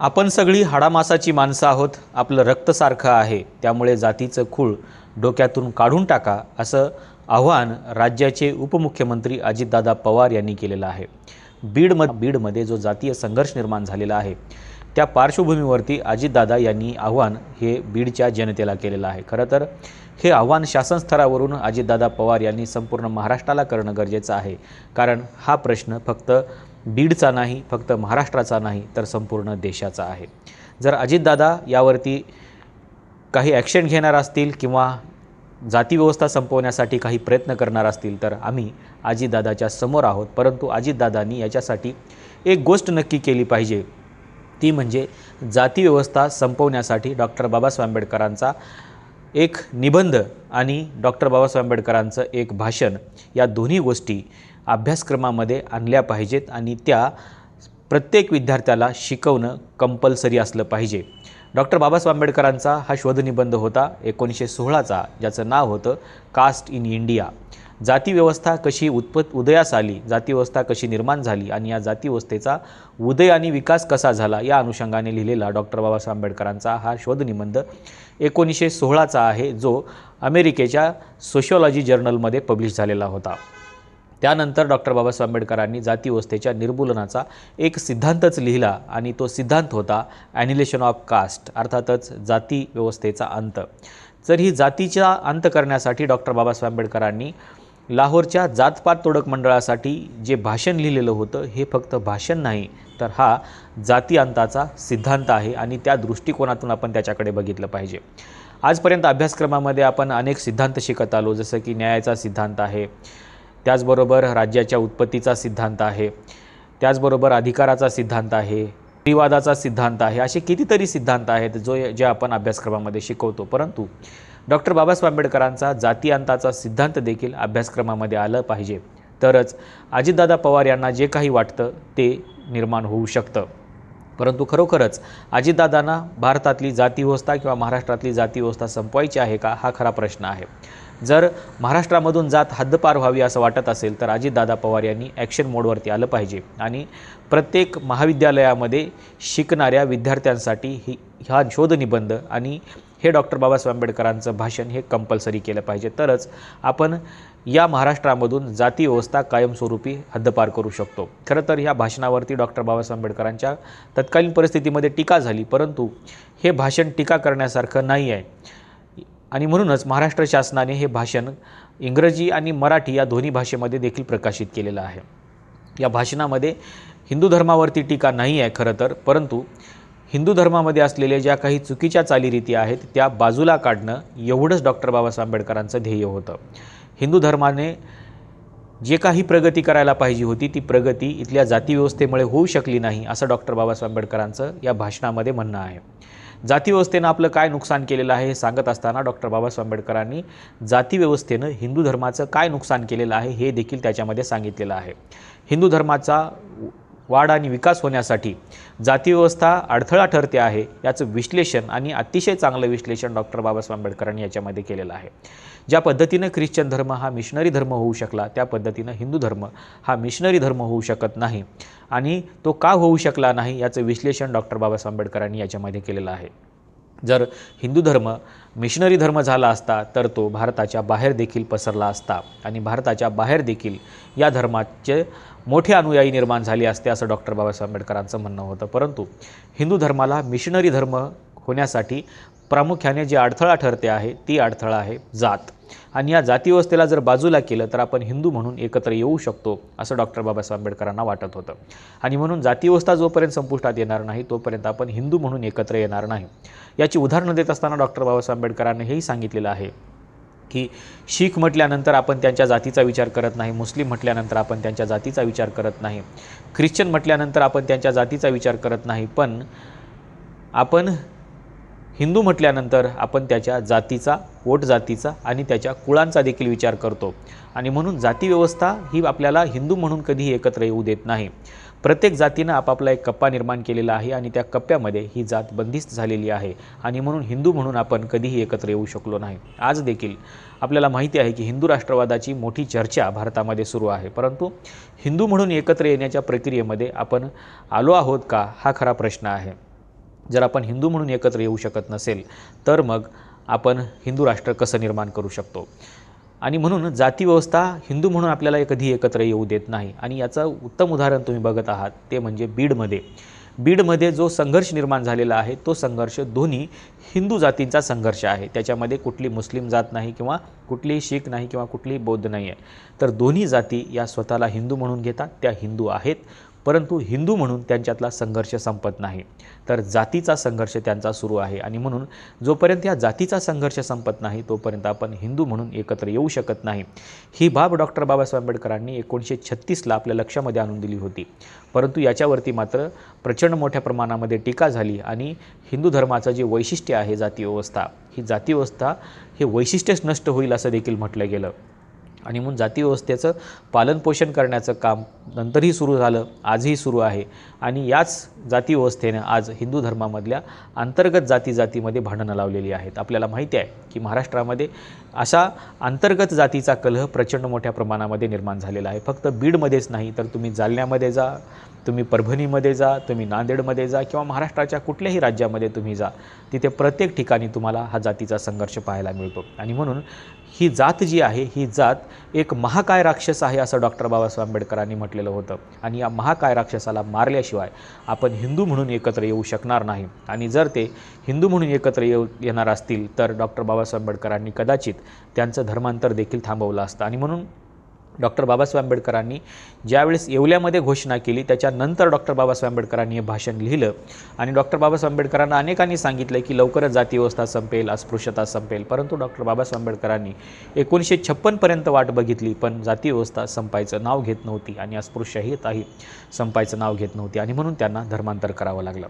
आपण सगळी हाडामासाची माणसं आहोत, आपलं रक्त सारखं आहे, त्यामुळे जातीचं खूळ डोक्यातून काढून टाका, असं आव्हान राज्याचे उपमुख्यमंत्री अजितदादा पवार यांनी केलेलं आहे। बीडमध्ये जो जातीय संघर्ष निर्माण झालेला आहे, त्या पार्श्वभूमीवरती अजितदादा यांनी आव्हान हे बीडच्या जनतेला केलेलं आहे। खरं तर हे आव्हान शासन स्तरावरून अजितदादा पवार यांनी संपूर्ण महाराष्ट्राला करणं गरजेचं आहे, कारण हा प्रश्न फक्त बीडचा नाही, फक्त महाराष्ट्राचा नाही, तर संपूर्ण देशाचा आहे। जर अजितदादा यावरती काही ॲक्शन घेणार असतील किंवा जाती व्यवस्था संपवण्यासाठी काही प्रयत्न करणार असतील तर आम्ही अजितदादाच्या समोर आहोत। परंतु अजितदादांनी याच्यासाठी एक गोष्ट नक्की केली पाहिजे, ती म्हणजे जाती व्यवस्था संपवण्यासाठी डॉक्टर बाबासाहेब आंबेडकरांचा एक निबंध आणि डॉक्टर बाबासाहेब आंबेडकरांचं एक भाषण, या दोन्ही गोष्टी अभ्यासक्रमामध्ये आणल्या पाहिजेत आणि त्या प्रत्येक विद्यार्थ्याला शिकवणं कंपल्सरी असलं पाहिजे। डॉक्टर बाबासाहेब आंबेडकरांचा हा शोधनिबंध होता 1916चा, ज्याचं नाव होतं कास्ट इन इंडिया। जाती व्यवस्था कशी उदयास आली, जाती व्यवस्था कशी निर्माण झाली आणि या जाती व्यवस्थेचा उदय आणि विकास कसा झाला, या अनुषंगाने लिहिलेला डॉक्टर बाबासाहेब आंबेडकरांचा हा शोधनिबंध 1916चा आहे, जो अमेरिकेच्या सोशिओलॉजी जर्नलमध्ये पब्लिश झालेला होता। त्यानंतर डॉक्टर बाबासाहेब आंबेडकरांनी जाती व्यवस्थेच्या निर्मूलनाचा एक सिद्धांतच लिहिला आणि तो सिद्धांत होता ॲनिहिलेशन ऑफ कास्ट, अर्थातच जाती व्यवस्थेचा अंत। तर ही जातीचा अंत करण्यासाठी डॉक्टर बाबासाहेब आंबेडकरांनी लाहोरच्या जातपात तोडक मंडळासाठी जे भाषण लिहिलेलं होतं, हे फक्त भाषण नाही, तर हा जाती अंताचा सिद्धांत आहे आणि त्या दृष्टिकोनातून आपण त्याच्याकडे बघितलं पाहिजे। आजपर्यंत अभ्यासक्रमामध्ये आपण अनेक सिद्धांत शिकत आलो, जसं की न्यायाचा सिद्धांत आहे, त्याचबरोबर राज्याच्या उत्पत्तीचा सिद्धांत आहे, त्याचबरोबर अधिकाराचा सिद्धांत आहे, स्त्रीवादाचा सिद्धांत आहे, असे कितीतरी सिद्धांत आहेत जे आपण अभ्यासक्रमामध्ये शिकवतो। परंतु डॉक्टर बाबासाहेब आंबेडकरांचा जाती अंताचा सिद्धांत देखील अभ्यासक्रमामध्ये आलं पाहिजे, तरच अजितदादा पवार यांना जे काही वाटतं ते निर्माण होऊ शकतं। परंतु खरोखरच अजितदादांना भारतातली जाती व्यवस्था किंवा महाराष्ट्रातली जाती व्यवस्था संपवायची आहे का, हा खरा प्रश्न आहे। जर महाराष्ट्रामधून जात हद्दपार व्हावी असं वाटत असेल तर अजितदादा पवार यांनी ॲक्शन मोडवरती आलं पाहिजे आणि प्रत्येक महाविद्यालयामध्ये शिकणाऱ्या विद्यार्थ्यांसाठी हा शोधनिबंध आणि हे डॉक्टर बाबासाहेब आंबेडकरांचं भाषण हे कंपल्सरी केलं पाहिजे, तरच आपण या महाराष्ट्रामधून जाती व्यवस्था कायमस्वरूपी हद्दपार करू शकतो। खरं तर ह्या भाषणावरती डॉक्टर बाबासाहेब आंबेडकरांच्या तत्कालीन परिस्थितीमध्ये टीका झाली, परंतु हे भाषण टीका करण्यासारखं नाही आहे आणि म्हणूनच महाराष्ट्र शासनाने हे भाषण इंग्रजी आणि मराठी या दोन्ही भाषेमध्ये देखील प्रकाशित केलेलं आहे। या भाषणामध्ये हिंदू धर्मावरती टीका नाही आहे खरं तर, परंतु हिंदू धर्मामध्ये असलेल्या ज्या काही चुकीच्या चालीरीती आहेत त्या बाजूला काढणं, एवढंच डॉक्टर बाबासाहेब आंबेडकरांचं ध्येय होतं। हिंदू धर्माने जे काही प्रगती करायला पाहिजे होती, ती प्रगती इथल्या जाती व्यवस्थेमुळे होऊ शकली नाही, असं डॉक्टर बाबासाहेब आंबेडकरांचं या भाषणामध्ये म्हणणं आहे। जाती व्यवस्थेनं आपलं काय नुकसान केलेलं आहे हे सांगत असताना डॉक्टर बाबासाहेब आंबेडकरांनी जाती व्यवस्थेनं हिंदू धर्माचं काय नुकसान केलेलं आहे हे देखील त्याच्यामध्ये सांगितलेलं आहे। हिंदू धर्माचा वाढ आणि विकास होण्यासाठी जाती व्यवस्था अडथळा ठरते आहे, याचं विश्लेषण आणि अतिशय चांगलं विश्लेषण डॉक्टर बाबासाहेब आंबेडकरांनी याच्यामध्ये केलेलं आहे। ज्या पद्धतीनं ख्रिश्चन धर्म हा मिशनरी धर्म होऊ शकला, त्या पद्धतीनं हिंदू धर्म हा मिशनरी धर्म होऊ शकत नाही आणि तो का होऊ शकला नाही याचं विश्लेषण डॉक्टर बाबासाहेब आंबेडकरांनी याच्यामध्ये केलेलं आहे। जर हिंदू धर्म मिशनरी धर्म झाला असता तर तो भारताच्या बाहेर देखील पसरला असता आणि भारताच्या बाहेर देखील या धर्माचे मोठे अनुयायी निर्माण झाले असते, असं डॉक्टर बाबासाहेब आंबेडकरांचं म्हणणं होतं। परंतु हिंदू धर्माला मिशनरी धर्म होण्यासाठी प्रामुख्याने जे अडथळा ठरते आहे, ती अडथळा आहे जात, आणि या जाती व्यवस्थेला जर बाजूला केलं तर आपण हिंदू म्हणून एकत्र येऊ शकतो, असं डॉक्टर बाबासाहेब आंबेडकरांना वाटत होतं। आणि म्हणून जाती व्यवस्था जोपर्यंत संपुष्टात येणार नाही तोपर्यंत आपण हिंदू म्हणून एकत्र येणार नाही। याची उदाहरणं देत असताना डॉक्टर बाबासाहेब आंबेडकरांनी हेही सांगितलेलं आहे की शीख म्हटल्यानंतर आपण त्यांच्या जातीचा विचार करत नाही, मुस्लिम म्हटल्यानंतर आपण त्यांच्या जातीचा विचार करत नाही, ख्रिश्चन म्हटल्यानंतर आपण त्यांच्या जातीचा विचार करत नाही, पण आपण हिंदू म्हटल्यानंतर आपण त्याच्या जातीचा, पोट जातीचा आणि त्याच्या कुळांचा देखील विचार करतो आणि म्हणून जाती व्यवस्था ही आपल्याला हिंदू म्हणून कधीही एकत्र येऊ देत नाही। प्रत्येक जातीनं आपापला एक कप्पा निर्माण केलेला आहे आणि त्या कप्प्यामध्ये ही जात बंदिस्त झालेली आहे आणि म्हणून हिंदू म्हणून आपण कधीही एकत्र येऊ शकलो नाही। आज देखील आपल्याला माहिती आहे की हिंदू राष्ट्रवादाची मोठी चर्चा भारतामध्ये सुरू आहे, परंतु हिंदू म्हणून एकत्र येण्याच्या प्रक्रियेमध्ये आपण आलो आहोत का, हा खरा प्रश्न आहे। जर आपण हिंदू म्हणून एकत्र येऊ शकत नसेल तर मग आपण हिंदू राष्ट्र कसं निर्माण करू शकतो? आणि म्हणून जाती व्यवस्था हिंदू म्हणून आपल्याला कधी एकत्र येऊ देत नाही. आणि याचं उत्तम उदाहरण तुम्ही बघत आहात ते म्हणजे बीडमध्ये जो संघर्ष निर्माण झालेला आहे तो संघर्ष दोन्ही हिंदू जातींचा संघर्ष आहे. त्याच्यामध्ये कुठली मुस्लिम जात नाही किंवा कुठलीही शीख नाही किंवा कुठलीही बौद्ध नाही आहे. तर दोन्ही जाती या स्वतःला हिंदू म्हणून घेतात, त्या हिंदू आहेत, परंतु हिंदू म्हणून त्यांच्यातला संघर्ष संपत नाही, तर जातीचा संघर्ष त्यांचा सुरू आहे. आणि म्हणून जोपर्यंत या जातीचा संघर्ष संपत नाही तोपर्यंत आपण हिंदू म्हणून एकत्र येऊ शकत नाही. ही बाब डॉक्टर बाबासाहेब आंबेडकरांनी 1936ला आपल्या लक्षामध्ये आणून दिली होती. परंतु याच्यावरती मात्र प्रचंड मोठ्या प्रमाणामध्ये टीका झाली आणि हिंदू धर्माचं जे वैशिष्ट्य आहे जाती व्यवस्था, ही जाती व्यवस्था हे वैशिष्ट्यच नष्ट होईल असं देखील म्हटलं गेलं. आणि म्हणून जाती व्यवस्थेचं पालनपोषण करण्याचं काम नंतरही सुरू झालं, आजही सुरू आहे. आणि याच जाती व्यवस्थेनं आज हिंदू धर्मामधल्या अंतर्गत जातीमध्ये भांडणं लावलेली आहेत. आपल्याला माहिती आहे की महाराष्ट्रामध्ये अशा अंतर्गत जातीचा कलह प्रचंड मोठ्या प्रमाणामध्ये निर्माण झालेला आहे. फक्त बीडमध्येच नाही तर तुम्ही जालन्यामध्ये जा, तुम्ही परभणीमध्ये जा, तुम्ही नांदेडमध्ये जा किंवा महाराष्ट्राच्या कुठल्याही राज्यामध्ये तुम्ही जा, तिथे प्रत्येक ठिकाणी तुम्हाला हा जातीचा संघर्ष पाहायला मिळतो. आणि म्हणून ही जात जी आहे ही जात एक महाकाय राक्षस आहे असं डॉक्टर बाबासाहेब आंबेडकरांनी म्हटलेलं होतं. आणि या महाकाय राक्षसाला मारल्याशिवाय आपण हिंदू म्हणून एकत्र येऊ शकणार नाही. आणि जर ते हिंदू म्हणून एकत्र येणार असतील तर डॉक्टर बाबासाहेब आंबेडकरांनी कदाचित त्यांचं धर्मांतर देखील थांबवलं असतं. आणि म्हणून डॉक्टर बाबासाहेब आंबेडकरांनी ज्यावेळेस येवल्यामध्ये घोषणा केली त्याच्यानंतर डॉक्टर बाबासाहेब आंबेडकरांनी हे भाषण लिहिलं. आणि डॉक्टर बाबासाहेब आंबेडकरांना अनेकांनी सांगितलं की लवकरच जाती व्यवस्था संपेल, अस्पृश्यता संपेल, परंतु डॉक्टर बाबासाहेब आंबेडकरांनी 1956पर्यंत वाट बघितली पण जाती व्यवस्था संपायचं नाव घेत नव्हती आणि अस्पृश्यताही संपायचं नाव घेत नव्हती. आणि म्हणून त्यांना धर्मांतर करावं लागलं.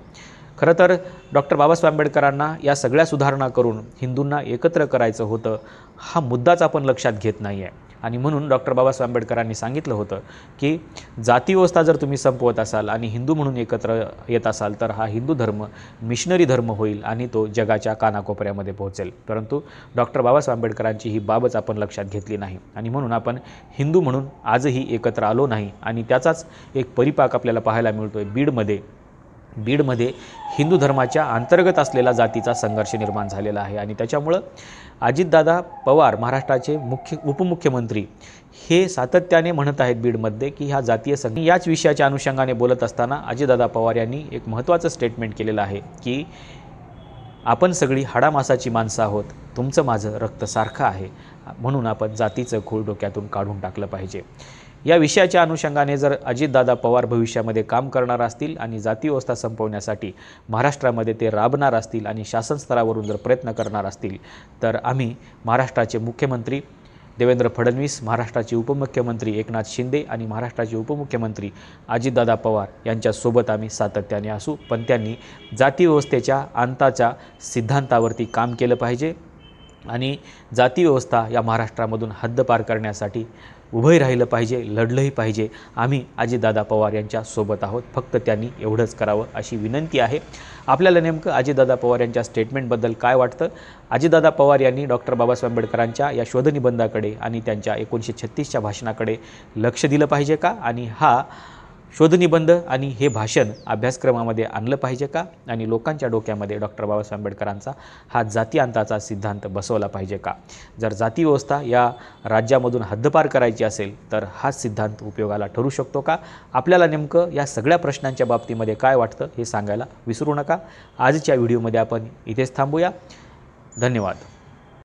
खरं तर डॉक्टर बाबासाहेब आंबेडकरांना या सगळ्या सुधारणा करून हिंदूंना एकत्र करायचं होतं, हा मुद्दाच आपण लक्षात घेत नाही आहे. आणि म्हणून डॉक्टर बाबासाहेब आंबेडकरांनी सांगितलं होतं की जाती व्यवस्था जर तुम्ही संपवत असाल आणि हिंदू म्हणून एकत्र येत असाल तर हा हिंदू धर्म मिशनरी धर्म होईल आणि तो जगाच्या कानाकोपऱ्यामध्ये पोहोचेल. परंतु डॉक्टर बाबासाहेब आंबेडकरांची ही बाबच आपण लक्षात घेतली नाही. आणि म्हणून आपण हिंदू म्हणून आजही एकत्र आलो नाही. आणि त्याचाच एक परिपाक आपल्याला पाहायला मिळतो आहे बीडमध्ये हिंदू धर्माच्या अंतर्गत असलेला जातीचा संघर्ष निर्माण झालेला आहे. आणि त्याच्यामुळं अजितदादा पवार महाराष्ट्राचे उपमुख्यमंत्री हे सातत्याने म्हणत आहेत बीडमध्ये की ह्या जातीय याच विषयाच्या अनुषंगाने बोलत असताना अजितदादा पवार यांनी एक महत्त्वाचं स्टेटमेंट केलेलं आहे की आपण सगळी हाडामासाची माणसं आहोत, तुमचं माझं रक्त सारखं आहे, म्हणून आपण जातीचं खूळ डोक्यातून काढून टाकलं पाहिजे. या विषयाच्या अनुषंगाने जर अजितदादा पवार भविष्यामध्ये काम करणार असतील आणि जाती व्यवस्था संपवण्यासाठी महाराष्ट्रामध्ये ते राबणार असतील आणि शासन स्तरावरून जर प्रयत्न करणार असतील तर आम्ही महाराष्ट्राचे मुख्यमंत्री देवेंद्र फडणवीस, महाराष्ट्राचे उपमुख्यमंत्री एकनाथ शिंदे आणि महाराष्ट्राचे उपमुख्यमंत्री अजितदादा पवार यांच्यासोबत आम्ही सातत्याने असू. पण त्यांनी जाती व्यवस्थेच्या अंताच्या सिद्धांतावरती काम केलं पाहिजे आणि जाती व्यवस्था या महाराष्ट्रामधून हद्दपार करण्यासाठी उभंही राहिलं पाहिजे, लढलंही पाहिजे. आम्ही अजितदादा पवार यांच्या सोबत आहोत, फक्त त्यांनी एवढंच करावं अशी विनंती आहे. आपल्याला नेमकं अजितदादा पवार यांच्या स्टेटमेंटबद्दल काय वाटतं? अजितदादा पवार यांनी डॉक्टर बाबासाहेब आंबेडकरांच्या या शोधनिबंधाकडे आणि त्यांच्या 1936च्या भाषणाकडे लक्ष दिलं पाहिजे का? आणि हा शोधनिबंध आणि हे भाषण अभ्यासक्रमामध्ये आणलं पाहिजे का? आणि लोकांच्या डोक्यामध्ये डॉक्टर बाबासाहेब आंबेडकरांचा हा जाती अंताचा सिद्धांत बसवला पाहिजे का? जर जाती व्यवस्था या राज्यामधून हद्दपार करायची असेल तर हाच सिद्धांत उपयोगाला ठरू शकतो का? आपल्याला नेमकं या सगळ्या प्रश्नांच्या बाबतीमध्ये काय वाटतं हे सांगायला विसरू नका. आजच्या व्हिडिओमध्ये आपण इथेच थांबूया. धन्यवाद.